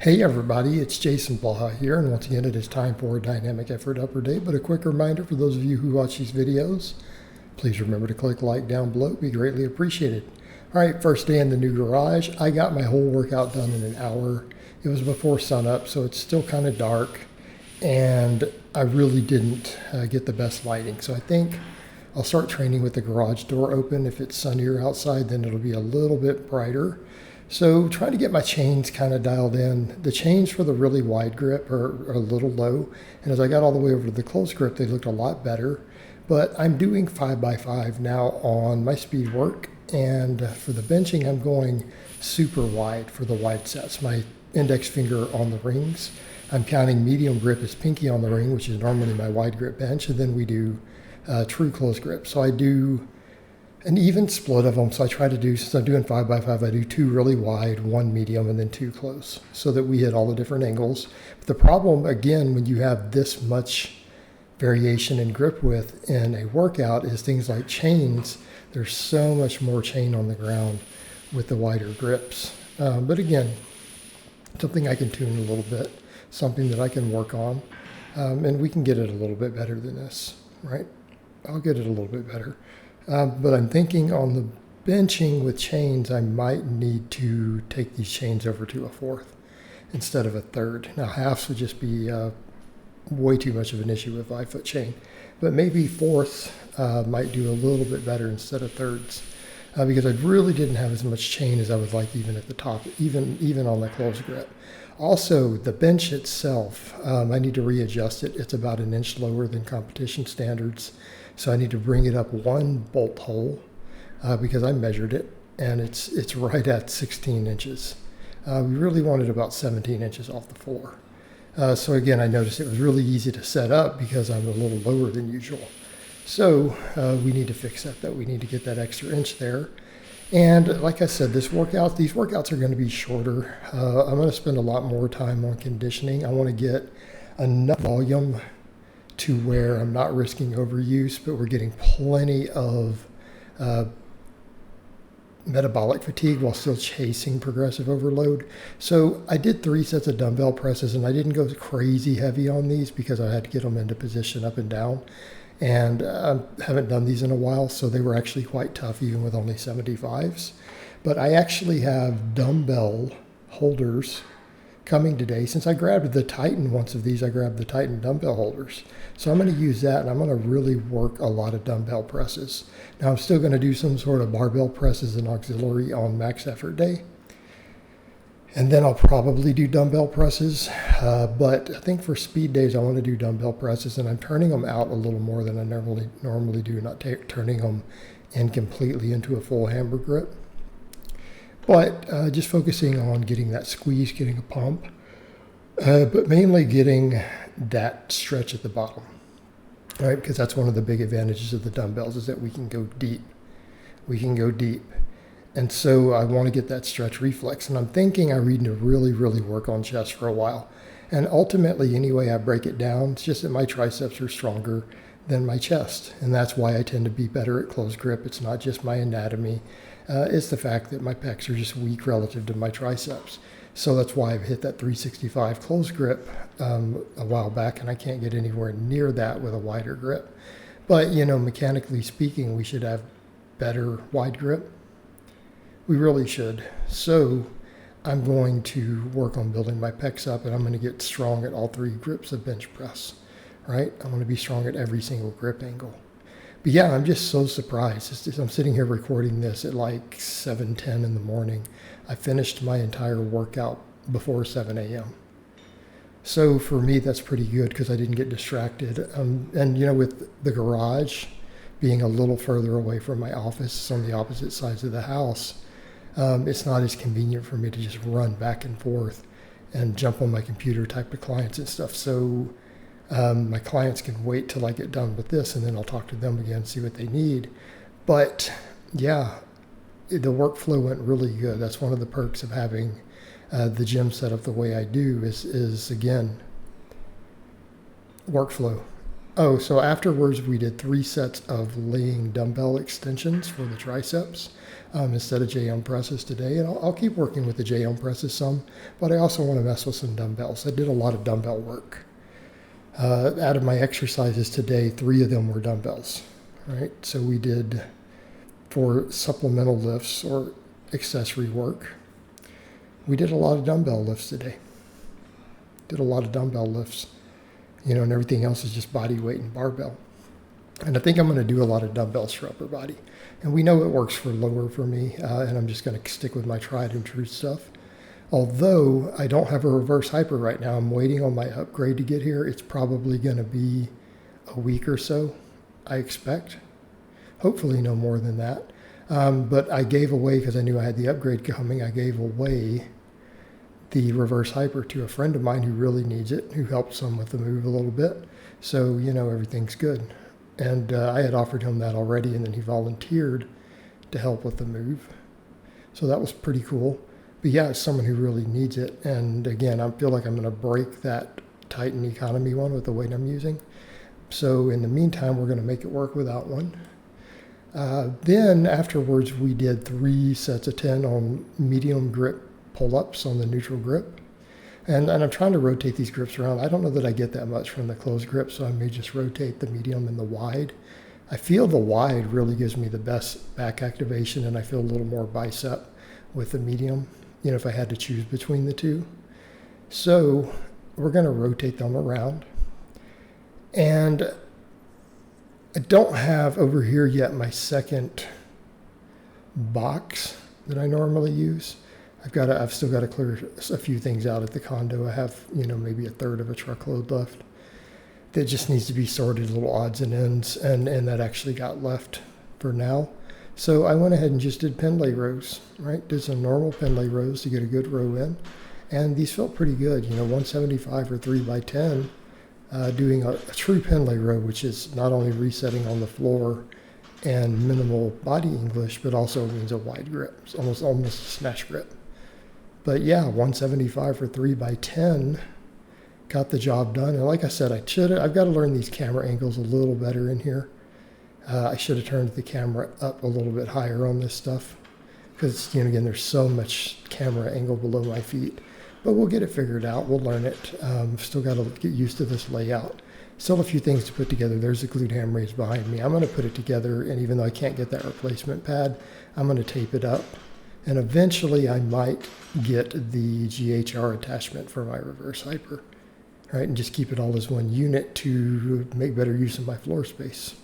Hey everybody, it's Jason Blaha here, and once again it is time for a dynamic effort upper day. But a quick reminder for those of you who watch these videos, please remember to click like down below, it'd be greatly appreciated. All right, first day in the new garage. I got my whole workout done in an hour. It was before sunup, so it's still kind of dark, and I really didn't get the best lighting. So I think I'll start training with the garage door open. If it's sunnier outside, then it'll be a little bit brighter. So trying to get my chains kind of dialed in. The chains for the really wide grip are a little low. And as I got all the way over to the close grip, they looked a lot better. But I'm doing 5x5 now on my speed work. And for the benching, I'm going super wide for the wide sets. My index finger on the rings. I'm counting medium grip as pinky on the ring, which is normally my wide grip bench. And then we do true close grip. So I do an even split of them. So I try to do, since I'm doing 5x5, I do 2 really wide, 1 medium, and then 2 close, so that we hit all the different angles. But the problem, again, when you have this much variation in grip width in a workout is things like chains. There's so much more chain on the ground with the wider grips. But again, something I can tune a little bit, something that I can work on, and we can get it a little bit better than this, right? I'll get it a little bit better. But I'm thinking on the benching with chains, I might need to take these chains over to a 4th instead of a 3rd. Now halves would just be way too much of an issue with 5-foot chain, but maybe 4ths might do a little bit better instead of 3rds, because I really didn't have as much chain as I would like even at the top, even on the close grip. Also, the bench itself, I need to readjust it. It's about 1 inch lower than competition standards. So I need to bring it up 1 bolt hole because I measured it, and it's right at 16 inches. We really wanted about 17 inches off the floor. So again, I noticed it was really easy to set up because I'm a little lower than usual. So we need to fix that, though. We need to get that extra inch there. And like I said, these workouts are going to be shorter. I'm going to spend a lot more time on conditioning. I want to get enough volume to where I'm not risking overuse, but we're getting plenty of metabolic fatigue while still chasing progressive overload. So I did 3 sets of dumbbell presses, and I didn't go crazy heavy on these because I had to get them into position up and down. And I haven't done these in a while, so they were actually quite tough even with only 75s. But I actually have dumbbell holders coming today. Since I grabbed the Titan once of these, I grabbed the Titan dumbbell holders. So I'm going to use that, and I'm going to really work a lot of dumbbell presses. Now I'm still going to do some sort of barbell presses and auxiliary on max effort day. And then I'll probably do dumbbell presses. But I think for speed days, I want to do dumbbell presses, and I'm turning them out a little more than I normally do, not turning them in completely into a full hammer grip. But just focusing on getting that squeeze, getting a pump, but mainly getting that stretch at the bottom, right? Because that's one of the big advantages of the dumbbells is that we can go deep. We can go deep. And so I want to get that stretch reflex. And I'm thinking I need to really, really work on chest for a while. And ultimately, anyway, I break it down. It's just that my triceps are stronger than my chest. And that's why I tend to be better at close grip. It's not just my anatomy. It's the fact that my pecs are just weak relative to my triceps. So that's why I've hit that 365 close grip a while back, and I can't get anywhere near that with a wider grip. But, mechanically speaking, we should have better wide grip. We really should. So I'm going to work on building my pecs up, and I'm going to get strong at all 3 grips of bench press, right? I want to be strong at every single grip angle. But yeah, I'm just so surprised. I'm sitting here recording this at like 7:10 in the morning. I finished my entire workout before 7 a.m. So for me, that's pretty good because I didn't get distracted. And with the garage being a little further away from my office, it's on the opposite sides of the house, it's not as convenient for me to just run back and forth and jump on my computer, type to clients and stuff. So my clients can wait till I get done with this, and then I'll talk to them again, see what they need. But yeah, the workflow went really good. That's one of the perks of having the gym set up the way I do is again, workflow. Oh, so afterwards we did 3 sets of laying dumbbell extensions for the triceps instead of J-arm presses today. And I'll keep working with the J-arm presses some, but I also want to mess with some dumbbells. I did a lot of dumbbell work. Out of my exercises today, 3 of them were dumbbells, right? So we did, for supplemental lifts or accessory work, we did a lot of dumbbell lifts today. Did a lot of dumbbell lifts, and everything else is just body weight and barbell. And I think I'm going to do a lot of dumbbells for upper body. And we know it works for lower for me, and I'm just going to stick with my tried and true stuff. Although I don't have a reverse hyper right now, I'm waiting on my upgrade to get here. It's probably going to be a week or so, I expect. Hopefully no more than that. But I gave away, because I knew I had the upgrade coming, I gave away the reverse hyper to a friend of mine who really needs it, who helps him with the move a little bit. So, everything's good. And I had offered him that already, and then he volunteered to help with the move. So that was pretty cool. But yeah, it's someone who really needs it. And again, I feel like I'm going to break that Titan economy one with the weight I'm using. So in the meantime, we're going to make it work without one. Then afterwards, we did 3 sets of 10 on medium grip pull-ups on the neutral grip. And I'm trying to rotate these grips around. I don't know that I get that much from the closed grip, so I may just rotate the medium and the wide. I feel the wide really gives me the best back activation, and I feel a little more bicep with the medium, if I had to choose between the two. So we're going to rotate them around. And I don't have over here yet my second box that I normally use. I've still got to clear a few things out at the condo. I have, maybe a third of a truckload left that just needs to be sorted, little odds and ends, and that actually got left for now. So I went ahead and just did Pendlay rows, right? Did some normal Pendlay rows to get a good row in, and these felt pretty good. 175 or 3x10, doing a true Pendlay row, which is not only resetting on the floor and minimal body English, but also means a wide grip, it's almost a snatch grip. But yeah, 175 for 3x10 got the job done. And like I said, I've got to learn these camera angles a little better in here. I should have turned the camera up a little bit higher on this stuff because, again, there's so much camera angle below my feet. But we'll get it figured out. We'll learn it. Still got to get used to this layout. Still a few things to put together. There's the glute ham raise behind me. I'm going to put it together, and even though I can't get that replacement pad, I'm going to tape it up. And eventually I might get the GHR attachment for my reverse hyper, right? And just keep it all as one unit to make better use of my floor space,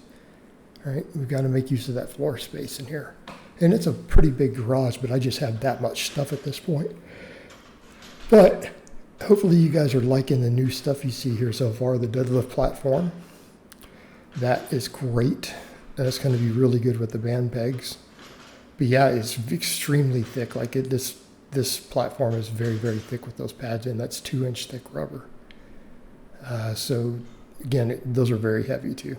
right? We've got to make use of that floor space in here. And it's a pretty big garage, but I just have that much stuff at this point. But hopefully you guys are liking the new stuff you see here so far, the deadlift platform. That is great. That's going to be really good with the band pegs. But yeah, it's extremely thick. This platform is very, very thick with those pads in. That's 2-inch thick rubber. So again, those are very heavy too.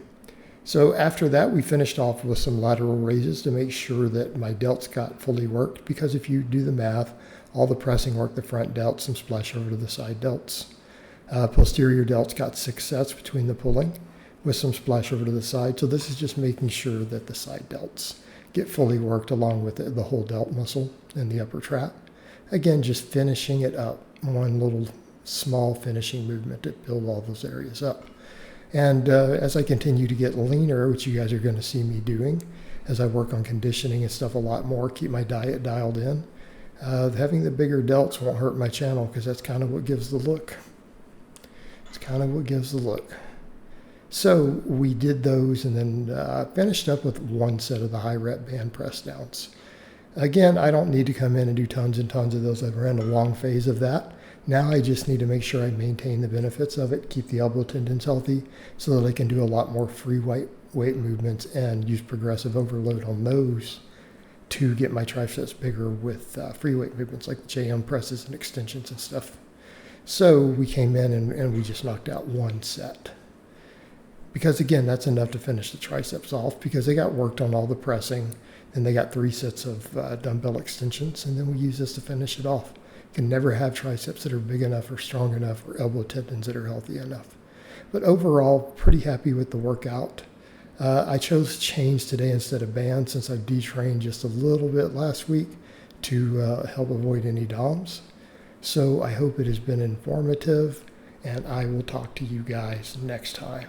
So after that, we finished off with some lateral raises to make sure that my delts got fully worked. Because if you do the math, all the pressing work, the front delts, some splash over to the side delts. Posterior delts got 6 sets between the pulling with some splash over to the side. So this is just making sure that the side delts get fully worked along with the whole delt muscle and the upper trap. Again, just finishing it up, one little small finishing movement to build all those areas up. And as I continue to get leaner, which you guys are going to see me doing, as I work on conditioning and stuff a lot more, keep my diet dialed in, having the bigger delts won't hurt my channel because that's kind of what gives the look. It's kind of what gives the look. So we did those and then finished up with 1 set of the high rep band press downs. Again, I don't need to come in and do tons and tons of those. I've ran a long phase of that. Now I just need to make sure I maintain the benefits of it, keep the elbow tendons healthy so that I can do a lot more free weight movements and use progressive overload on those to get my triceps bigger with free weight movements like the JM presses and extensions and stuff. So we came in and we just knocked out 1 set. Because again, that's enough to finish the triceps off because they got worked on all the pressing and they got 3 sets of dumbbell extensions, and then we use this to finish it off. You can never have triceps that are big enough or strong enough or elbow tendons that are healthy enough. But overall, pretty happy with the workout. I chose chains today instead of bands since I detrained just a little bit last week to help avoid any DOMs. So I hope it has been informative, and I will talk to you guys next time.